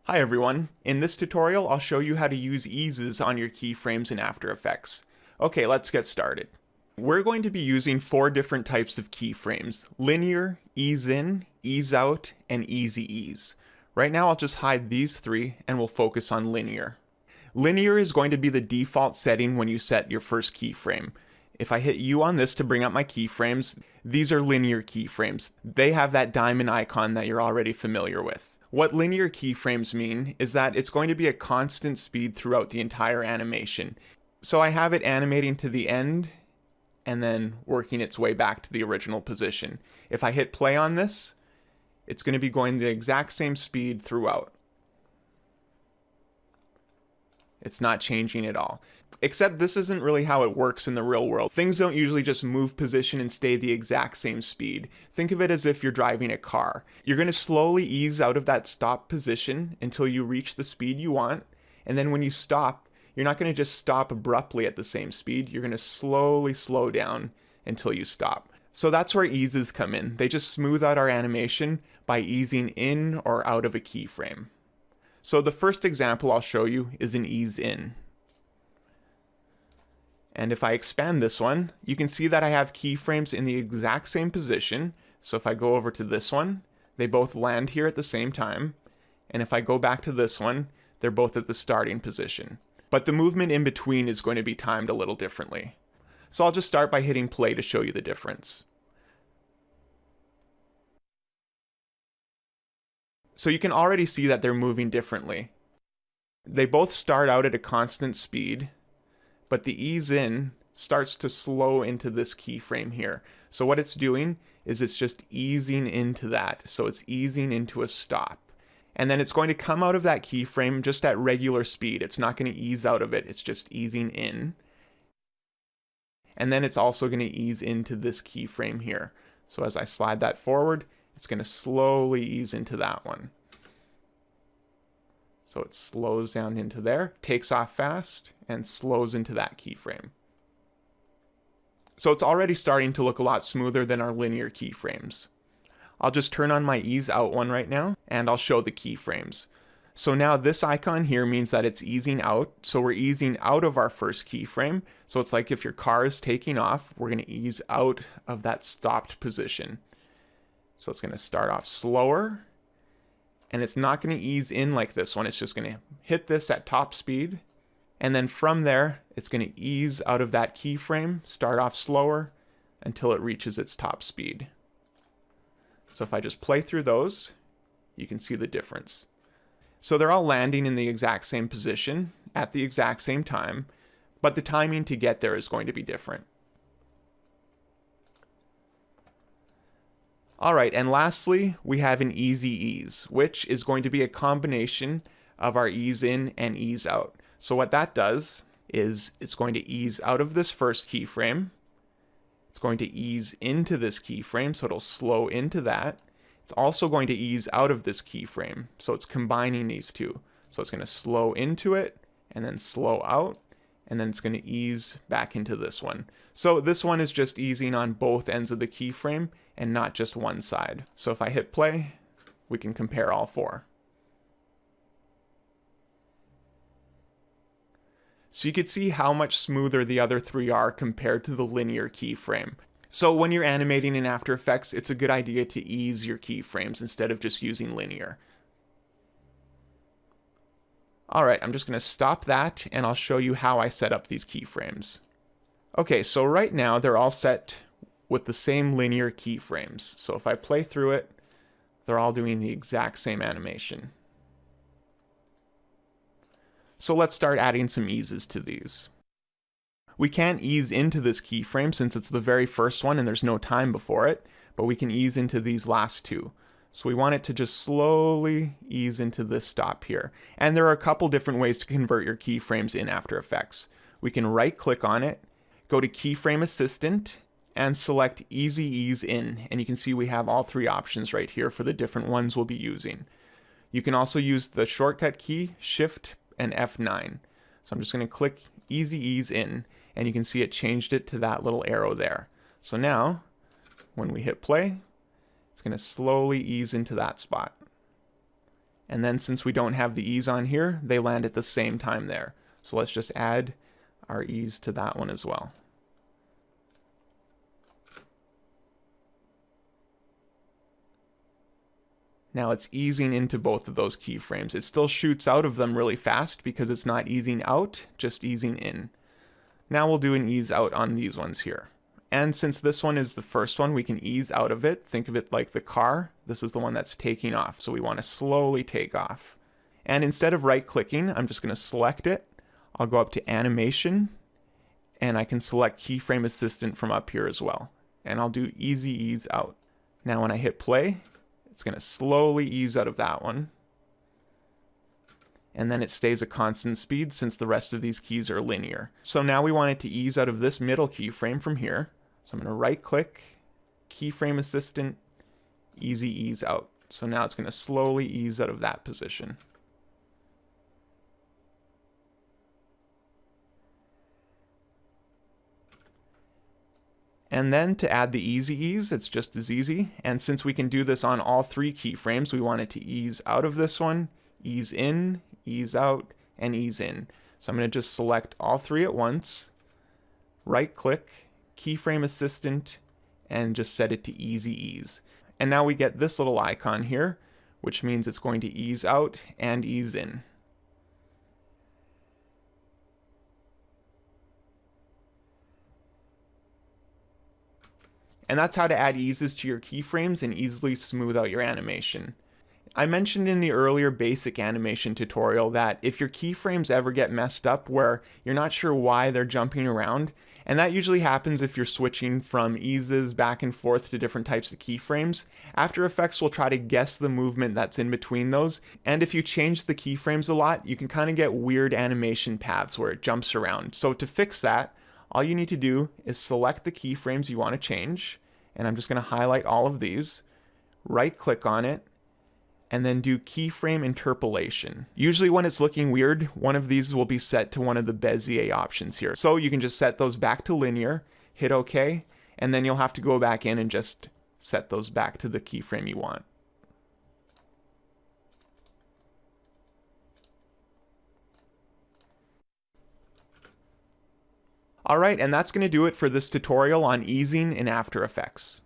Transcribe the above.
Hi everyone, in this tutorial I'll show you how to use eases on your keyframes in After Effects. Okay, let's get started. We're going to be using 4 different types of keyframes: linear, ease in, ease out, and easy ease. Right now I'll just hide these 3 and we'll focus on linear. Linear is going to be the default setting when you set your first keyframe. If I hit U on this to bring up my keyframes, these are linear keyframes. They have that diamond icon that you're already familiar with. What linear keyframes mean is that it's going to be a constant speed throughout the entire animation. So I have it animating to the end and then working its way back to the original position. If I hit play on this, it's going to be going the exact same speed throughout. It's not changing at all. Except this isn't really how it works in the real world. Things don't usually just move position and stay the exact same speed. Think of it as if you're driving a car. You're going to slowly ease out of that stop position until you reach the speed you want, and then when you stop, you're not going to just stop abruptly at the same speed. You're going to slowly slow down until you stop. So that's where eases come in. They just smooth out our animation by easing in or out of a keyframe. So the first example I'll show you is an ease in. And if I expand this one, you can see that I have keyframes in the exact same position. So if I go over to this one, they both land here at the same time. And if I go back to this one, they're both at the starting position. But the movement in between is going to be timed a little differently. So I'll just start by hitting play to show you the difference. So you can already see that they're moving differently. They both start out at a constant speed, but the ease in starts to slow into this keyframe here. So what it's doing is it's just easing into that. So it's easing into a stop. And then it's going to come out of that keyframe just at regular speed. It's not going to ease out of it. It's just easing in. And then it's also going to ease into this keyframe here. So as I slide that forward, it's going to slowly ease into that one. So it slows down into there, takes off fast, and slows into that keyframe. So it's already starting to look a lot smoother than our linear keyframes. I'll just turn on my ease out one right now, and I'll show the keyframes. So now this icon here means that it's easing out. So we're easing out of our first keyframe. So it's like if your car is taking off, we're going to ease out of that stopped position. So it's going to start off slower, and it's not going to ease in like this one. It's just going to hit this at top speed, and then from there, it's going to ease out of that keyframe, start off slower until it reaches its top speed. So if I just play through those, you can see the difference. So they're all landing in the exact same position at the exact same time, but the timing to get there is going to be different. All right, and lastly, we have an easy ease, which is going to be a combination of our ease in and ease out. So what that does is it's going to ease out of this first keyframe. It's going to ease into this keyframe, so it'll slow into that. It's also going to ease out of this keyframe, so it's combining these two. So it's going to slow into it and then slow out, and then it's going to ease back into this one. So this one is just easing on both ends of the keyframe and not just one side. So if I hit play, we can compare all 4. So you can see how much smoother the other 3 are compared to the linear keyframe. So when you're animating in After Effects, it's a good idea to ease your keyframes instead of just using linear. All right, I'm just going to stop that, and I'll show you how I set up these keyframes. Okay, so right now they're all set with the same linear keyframes. So if I play through it, they're all doing the exact same animation. So let's start adding some eases to these. We can't ease into this keyframe since it's the very first one and there's no time before it, but we can ease into these last 2. So we want it to just slowly ease into this stop here. And there are a couple different ways to convert your keyframes in After Effects. We can right click on it, go to Keyframe Assistant, and select Easy Ease In. And you can see we have all 3 options right here for the different ones we'll be using. You can also use the shortcut key, Shift and F9. So I'm just going to click Easy Ease In, and you can see it changed it to that little arrow there. So now, when we hit play, it's going to slowly ease into that spot. And then since we don't have the ease on here, they land at the same time there. So let's just add our ease to that one as well. Now it's easing into both of those keyframes. It still shoots out of them really fast because it's not easing out, just easing in. Now we'll do an ease out on these ones here. And since this one is the first one, we can ease out of it. Think of it like the car. This is the one that's taking off. So we want to slowly take off. And instead of right-clicking, I'm just going to select it. I'll go up to Animation, and I can select Keyframe Assistant from up here as well. And I'll do Easy Ease Out. Now when I hit play, it's going to slowly ease out of that one. And then it stays a constant speed since the rest of these keys are linear. So now we want it to ease out of this middle keyframe from here. So I'm going to right-click, Keyframe Assistant, Easy Ease Out. So now it's going to slowly ease out of that position. And then to add the easy ease, it's just as easy. And since we can do this on all three keyframes, we want it to ease out of this one, ease in, ease out, and ease in. So I'm going to just select all three at once, right-click, Keyframe Assistant, and just set it to Easy Ease. And now we get this little icon here, which means it's going to ease out and ease in. And that's how to add eases to your keyframes and easily smooth out your animation. I mentioned in the earlier basic animation tutorial that if your keyframes ever get messed up where you're not sure why they're jumping around, and that usually happens if you're switching from eases back and forth to different types of keyframes, After Effects will try to guess the movement that's in between those, and if you change the keyframes a lot, you can kind of get weird animation paths where it jumps around. So to fix that, all you need to do is select the keyframes you want to change, and I'm just going to highlight all of these, right-click on it, and then do Keyframe Interpolation. Usually when it's looking weird, one of these will be set to one of the Bezier options here. So you can just set those back to linear, hit OK, and then you'll have to go back in and just set those back to the keyframe you want. Alright, and that's going to do it for this tutorial on easing in After Effects.